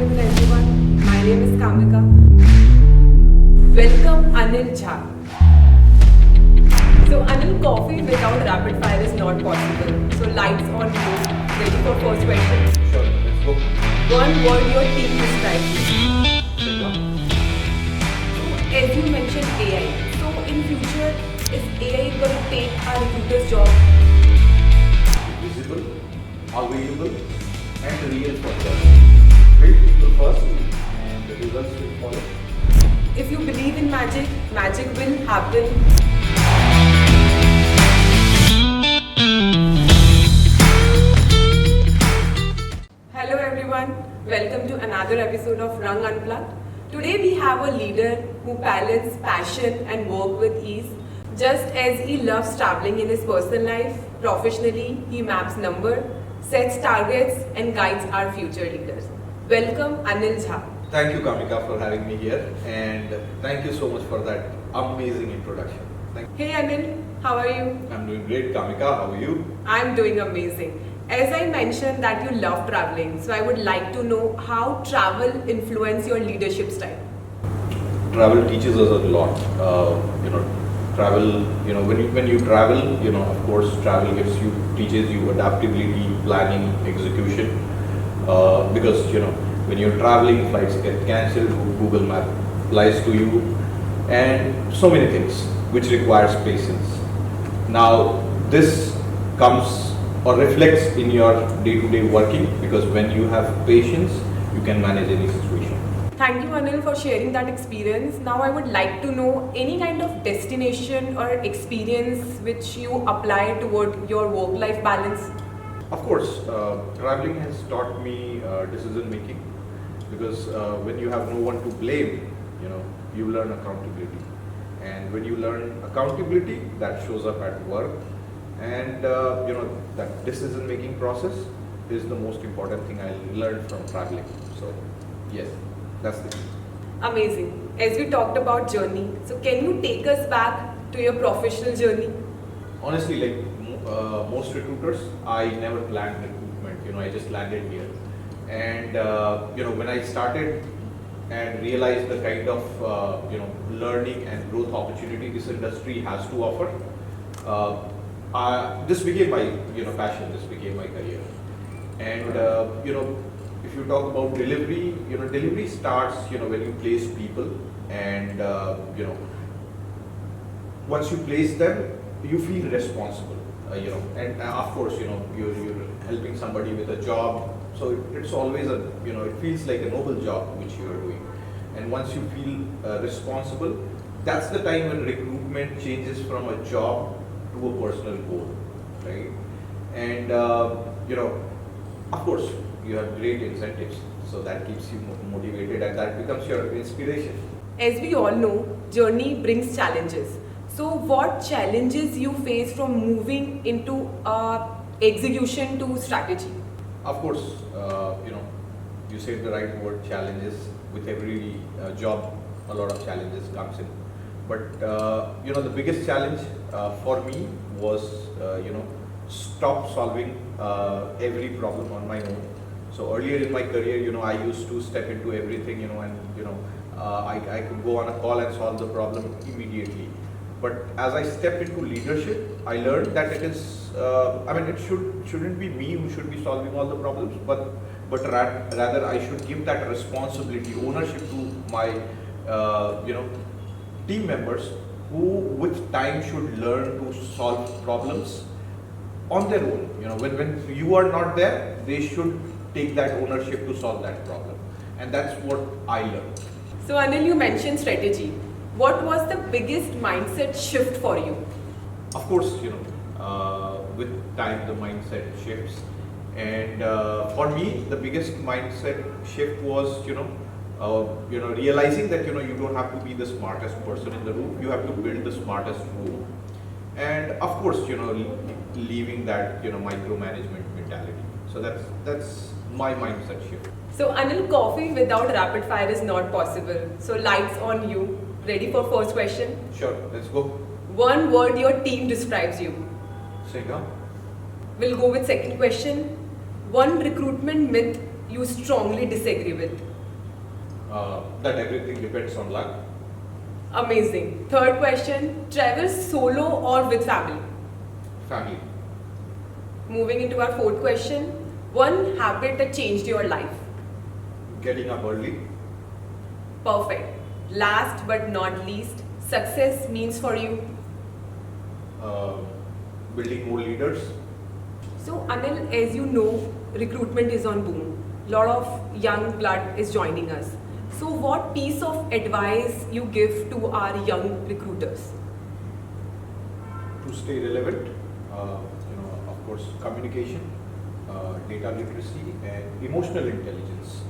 afternoon everyone. My name is Kamika. Welcome Anil Jha. So Anil, coffee without rapid fire is not possible. So lights on you. Ready for first question? Sure, let's go. One word your team describes you. Take off. So as you mentioned AI. So in future is AI going to take our recruiter's job? Visible, available, and real for them. Build people first, and the results will follow. If you believe in magic, magic will happen. Hello everyone, welcome to another episode of Rang Unplugged. Today we have a leader who balances passion and work with ease. Just as he loves traveling in his personal life, professionally he maps numbers, sets targets and guides our future leaders. Welcome Anil Jha. Thank you, Kamika, for having me here, and thank you so much for that amazing introduction. Thank you. Hey Anil, how are you? I'm doing great, Kamika. How are you? I'm doing amazing. As I mentioned that you love traveling, so I would like to know how travel influence your leadership style. Travel teaches us a lot. Travel. When you travel, of course, travel teaches you adaptability, planning, execution. Because when you're traveling, flights get cancelled, Google Map lies to you, and so many things which requires patience. Now this comes or reflects in your day-to-day working, because when you have patience, you can manage any situation. Thank you Anil for sharing that experience. Now I would like to know any kind of destination or experience which you apply toward your work-life balance. Of course, traveling has taught me decision making, because when you have no one to blame, you learn accountability, and when you learn accountability, that shows up at work, and that decision making process is the most important thing I learned from traveling. So yes, that's the thing. Amazing. As we talked about journey, so can you take us back to your professional journey? Honestly, like most recruiters, I never planned recruitment. I just landed here, and when I started and realized the kind of learning and growth opportunity this industry has to offer, this became my passion. This became my career, and if you talk about delivery, delivery starts when you place people, and once you place them, you feel responsible. And of course, you're helping somebody with a job, so it's always it feels like a noble job which you are doing. And once you feel responsible, that's the time when recruitment changes from a job to a personal goal, right? And of course, you have great incentives, so that keeps you motivated, and that becomes your inspiration. As we all know, journey brings challenges. So what challenges you face from moving into execution to strategy? Of course, you said the right word, challenges. With every job, a lot of challenges comes in. But the biggest challenge for me was stop solving every problem on my own. So earlier in my career, I used to step into everything, and I could go on a call and solve the problem immediately. But as I stepped into leadership, I learned that it is, it shouldn't be me who should be solving all the problems, but rather I should give that responsibility, ownership to my, team members, who with time should learn to solve problems on their own. When you are not there, they should take that ownership to solve that problem, and that's what I learned. So Anil, you mentioned strategy. What was the biggest mindset shift for you? Of course, with time the mindset shifts, and for me the biggest mindset shift was realizing that you don't have to be the smartest person in the room, you have to build the smartest room, and of course leaving that micromanagement mentality. So that's my mindset shift. So Anil, coffee without rapid fire is not possible. So lights on you. Ready for first question? Sure, let's go. One word your team describes you. Singa. We'll go with second question. One recruitment myth you strongly disagree with. that everything depends on luck. Amazing. Third question, travel solo or with family? Family. Moving into our fourth question, one habit that changed your life? Getting up early. Perfect. Last but not least, success means for you? Uh, Building more leaders. So Anil, as you know, recruitment is on boom. Lot of young blood is joining us. So what piece of advice you give to our young recruiters? To stay relevant, of course, communication, data literacy, and emotional intelligence.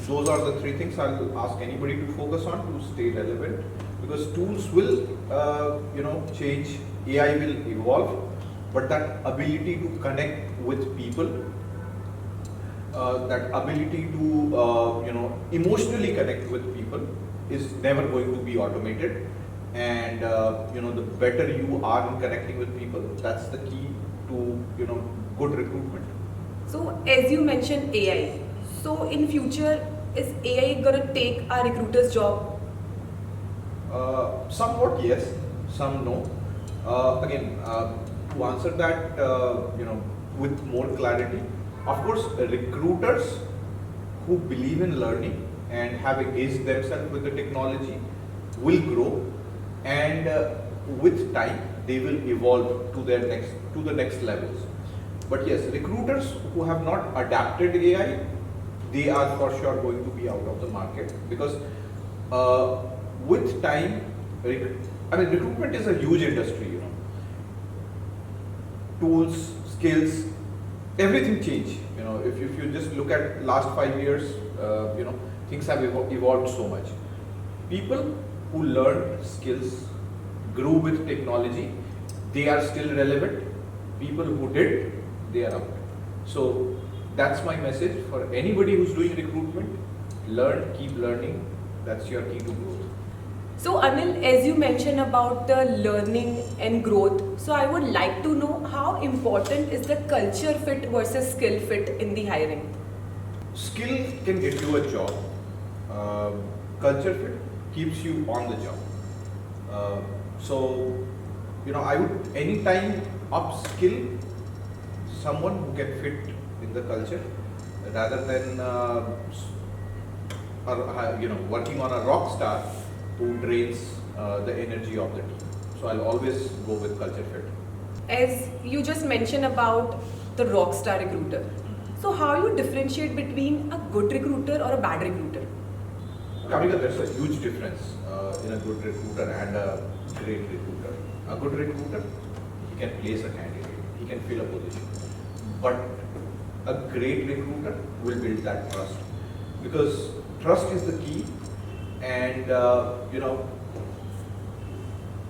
Those are the three things I'll ask anybody to focus on to stay relevant, because tools will, change, AI will evolve, but that ability to connect with people, that ability to, emotionally connect with people is never going to be automated. And the better you are in connecting with people, that's the key to good recruitment. So as you mentioned AI, so in future is AI gonna take our recruiters' job? Somewhat yes, some no. To answer that, with more clarity, of course, recruiters who believe in learning and have engaged themselves with the technology will grow, and with time they will evolve to the next levels. But yes, recruiters who have not adapted AI, they are for sure going to be out of the market, because with time, recruitment is a huge industry. Tools, skills, everything change. If you just look at last 5 years, things have evolved so much. People who learned skills, grew with technology, they are still relevant. People who did, they are out. So that's my message for anybody who's doing recruitment. Learn, keep learning. That's your key to growth. So Anil, as you mentioned about the learning and growth, so I would like to know how important is the culture fit versus skill fit in the hiring? Skill can get you a job. Culture fit keeps you on the job. I would anytime upskill someone who can fit in the culture, rather than working on a rock star who drains the energy of the team. So I'll always go with culture fit. As you just mentioned about the rock star recruiter, so how you differentiate between a good recruiter or a bad recruiter? Kamika, there's a huge difference in a good recruiter and a great recruiter. A good recruiter, he can place a candidate, he can fill a position. But a great recruiter will build that trust, because trust is the key. And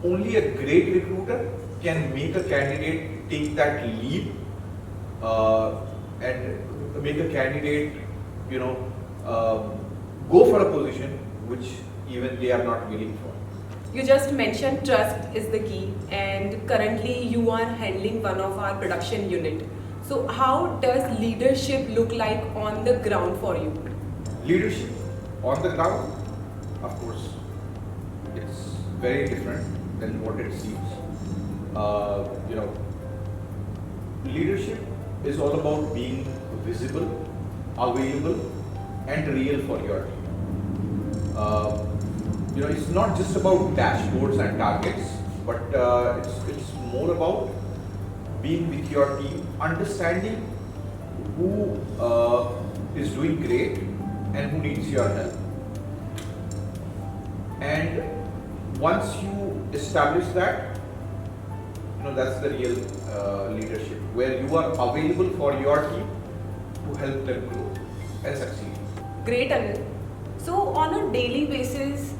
only a great recruiter can make a candidate take that leap, and make a candidate go for a position which even they are not willing for. You just mentioned trust is the key, and currently you are handling one of our production unit. So how does leadership look like on the ground for you? Leadership on the ground, of course, it's very different than what it seems. Leadership is all about being visible, available, and real for your team. It's not just about dashboards and targets, but it's more about being with your team, understanding who is doing great and who needs your help. And once you establish that, that's the real leadership, where you are available for your team to help them grow and succeed. Great, Anil. So on a daily basis,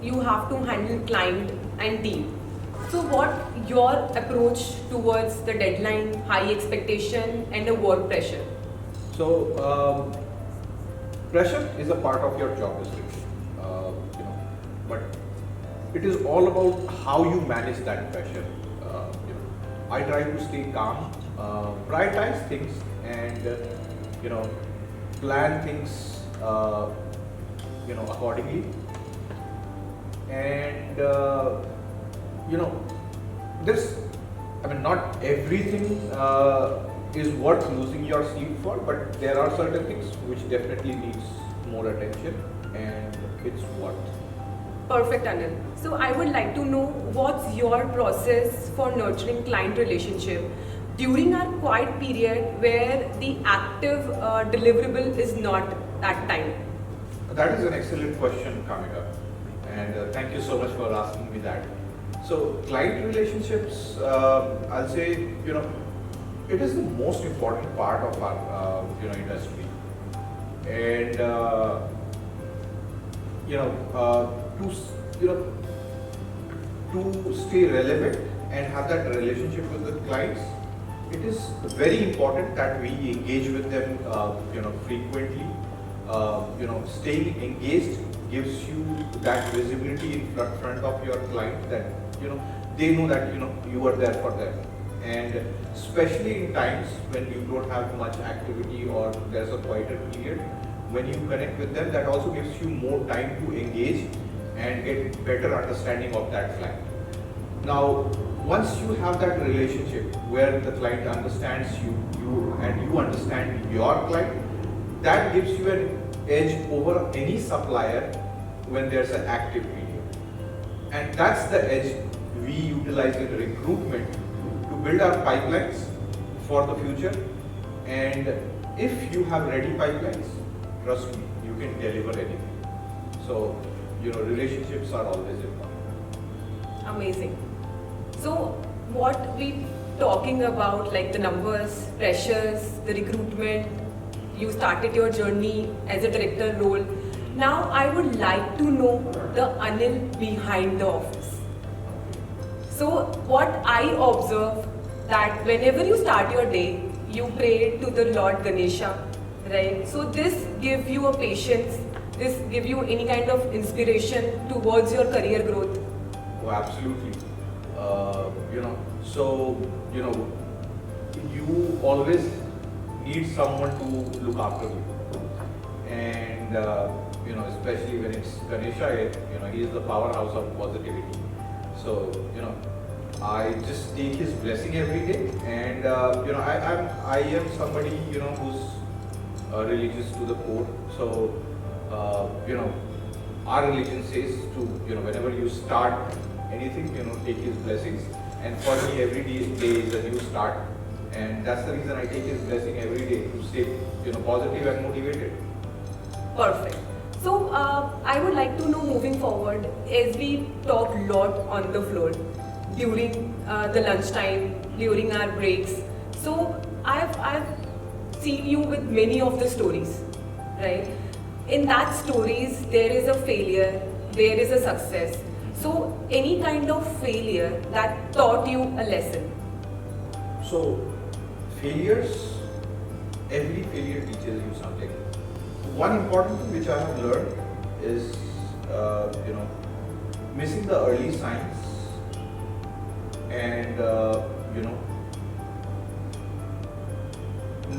you have to handle client and team. So what your approach towards the deadline, high expectation and the work pressure? So pressure is a part of your job description, but it is all about how you manage that pressure. I try to stay calm, prioritize things, and plan things accordingly. And this, not everything is worth losing your sleep for, but there are certain things which definitely needs more attention, and it's worth. Perfect, Anil. So I would like to know what's your process for nurturing client relationship during our quiet period where the active deliverable is not that time. That is an excellent question, Kamika, and thank you so much for asking me that. So, client relationships, I'll say, it is the most important part of our, industry, and to stay relevant and have that relationship with the clients, it is very important that we engage with them, frequently. Staying engaged gives you that visibility in front of your client, that they know that you are there for them, and especially in times when you don't have much activity or there's a quieter period, when you connect with them, that also gives you more time to engage and get better understanding of that client. Now, once you have that relationship where the client understands you and you understand your client, that gives you an edge over any supplier when there's an active period. And that's the edge we utilize in recruitment to build our pipelines for the future. And if you have ready pipelines, trust me, you can deliver anything. So, relationships are always important. Amazing. So what we talking about, like the numbers, pressures, the recruitment, you started your journey as a director role. Now I would like to know the Anil behind the office. So what I observe that whenever you start your day, you pray to the Lord Ganesha, right? So this give you a patience, this give you any kind of inspiration towards your career growth. Oh, absolutely. You always need someone to look after you, and especially when it's Ganesha, he is the powerhouse of positivity. So I just take his blessing every day, and I am somebody who's religious to the core. So our religion says to whenever you start anything, take his blessings. And for me, every day is a new start, and that's the reason I take his blessing every day to stay positive and motivated. Perfect. So I would like to know, moving forward, as we talk a lot on the floor during the lunchtime, during our breaks. So I've seen you with many of the stories, right? In that stories, there is a failure, there is a success. So any kind of failure that taught you a lesson. So failures, every failure teaches you something. One important thing which I have learned is, missing the early signs, and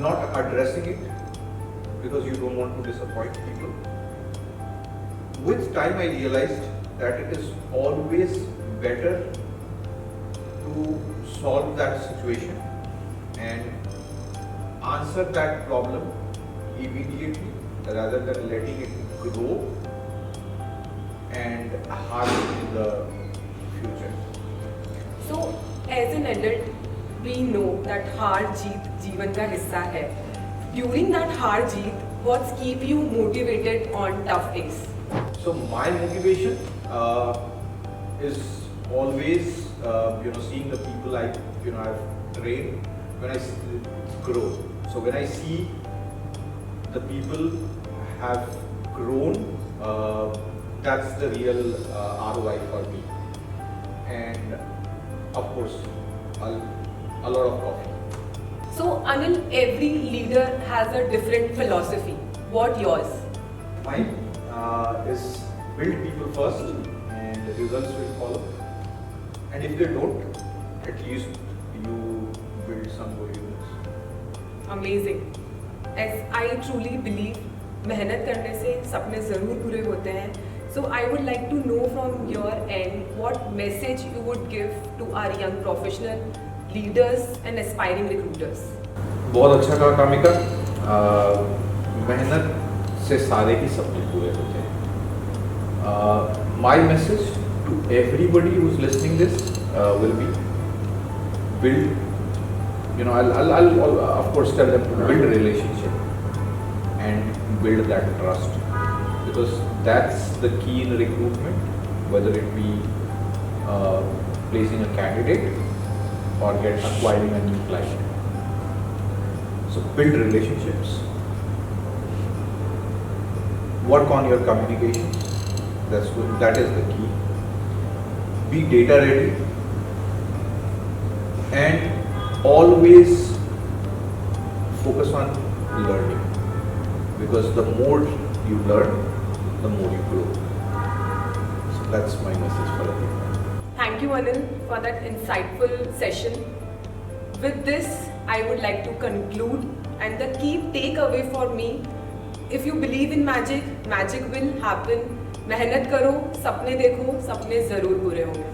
not addressing it because you don't want to disappoint people. With time, I realized that it is always better to solve that situation and answer that problem immediately rather than letting it grow and harm in the future. So as an adult, we know that हार जीत जीवन का हिस्सा है. During that हार जीत, what's keep you motivated on tough days? So my motivation is always seeing the people I've trained when I grow. So when I see the people have grown, that's the real ROI for me. And of course, a lot of coffee. So Anil, every leader has a different philosophy. What yours? Mine is build people first and the results will follow. And if they don't, at least you build some good units. Amazing. As I truly believe, मेहनत करने से सपने ज़रूर पूरे होते हैं. So I would like to know from your end what message you would give to our young professional leaders and aspiring recruiters. बहुत अच्छा कहा कामिका. मेहनत से सारे ही सपने पूरे होते हैं. My message to everybody who's listening this will be build. I'll of course tell them to build a relationship and build that trust, because that's the key in recruitment, whether it be placing a candidate or acquiring a new client. So build relationships, work on your communications. That is the key. Be data ready and always focus on learning, because the more you learn, the more you grow. So that's my message for everyone. Thank you, Anil, for that insightful session. With this, I would like to conclude, and the key takeaway for me: if you believe in magic, magic will happen. मेहनत करो, सपने देखो, सपने ज़रूर पूरे होंगे.